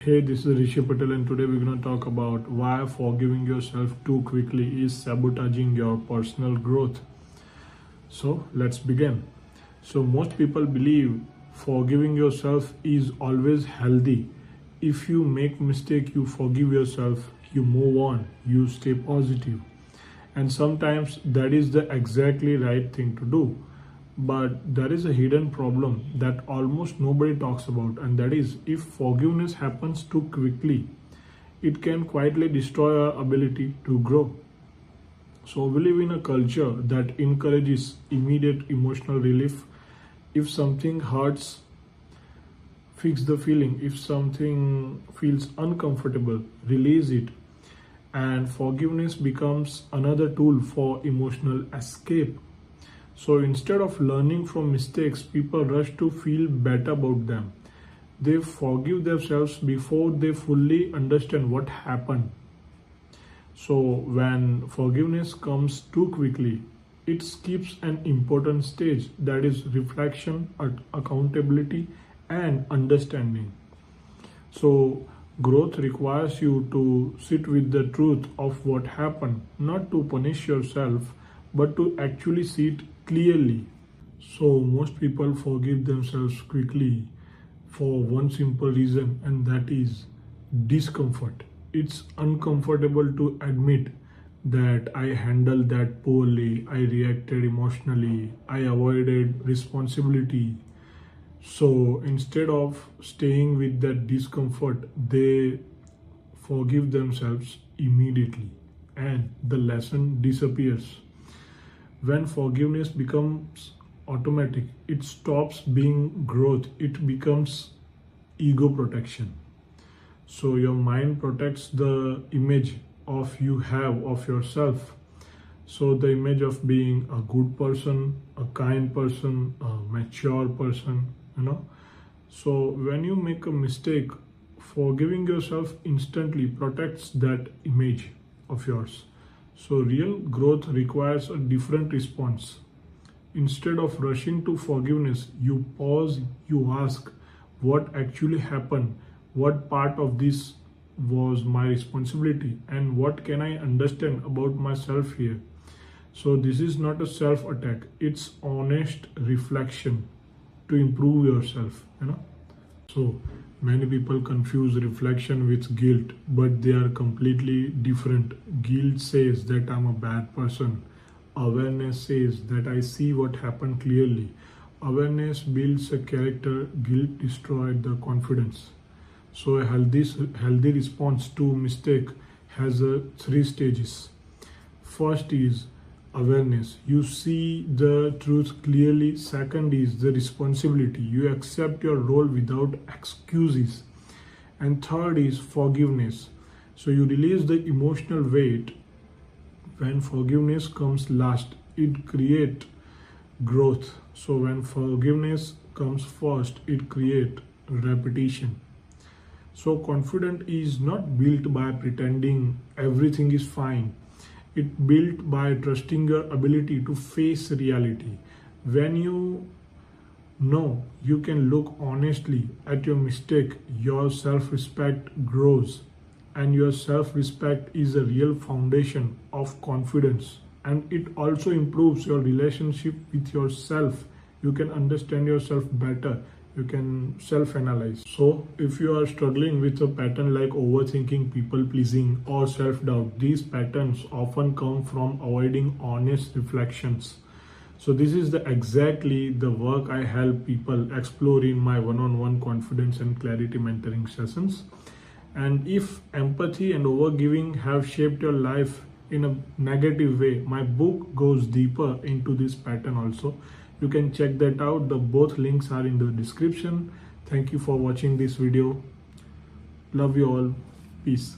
Hey, this is Rishi Patel, and today we're going to talk about why forgiving yourself too quickly is sabotaging your personal growth. So, let's begin. So, most people believe forgiving yourself is always healthy. If you make mistake, you forgive yourself, you move on, you stay positive. And sometimes that is the exactly right thing to do. But there is a hidden problem that almost nobody talks about, and that is if forgiveness happens too quickly, it can quietly destroy our ability to grow. So, we live in a culture that encourages immediate emotional relief. If something hurts, fix the feeling. If something feels uncomfortable, release it. And forgiveness becomes another tool for emotional escape. So instead of learning from mistakes, people rush to feel better about them. They forgive themselves before they fully understand what happened. So when forgiveness comes too quickly, it skips an important stage, that is reflection, accountability, and understanding. So growth requires you to sit with the truth of what happened, not to punish yourself, but to actually see it clearly. So most people forgive themselves quickly for one simple reason, and that is discomfort. It's uncomfortable to admit that I handled that poorly, I reacted emotionally, I avoided responsibility. So instead of staying with that discomfort, they forgive themselves immediately, and the lesson disappears. When forgiveness becomes automatic, it stops being growth, it becomes ego protection. So your mind protects the image of you have of yourself. So the image of being a good person, a kind person, a mature person. So when you make a mistake, forgiving yourself instantly protects that image of yours. So real growth requires a different response. Instead of rushing to forgiveness, you pause, you ask what actually happened, what part of this was my responsibility, and what can I understand about myself here. So this is not a self attack, it's honest reflection to improve yourself. So many people confuse reflection with guilt, but they are completely different. Guilt says that I'm a bad person. Awareness says that I see what happened clearly. Awareness builds a character, guilt destroys the confidence. So a healthy response to mistake has three stages. First is awareness. You see the truth clearly. Second is the responsibility. You accept your role without excuses. And third is forgiveness. So you release the emotional weight. When forgiveness comes last, it creates growth. So when forgiveness comes first, it creates repetition. So confidence is not built by pretending everything is fine. It's built by trusting your ability to face reality. When you know you can look honestly at your mistake, your self-respect grows. And your self-respect is a real foundation of confidence. And it also improves your relationship with yourself. You can understand yourself better. You can self-analyze. So if you are struggling with a pattern like overthinking, people pleasing, or self-doubt, these patterns often come from avoiding honest reflections. So this is exactly the work I help people explore in my one-on-one confidence and clarity mentoring sessions. And if empathy and overgiving have shaped your life in a negative way, my book goes deeper into this pattern also. You can check that out. The both links are in the description. Thank you for watching this video. Love you all. Peace.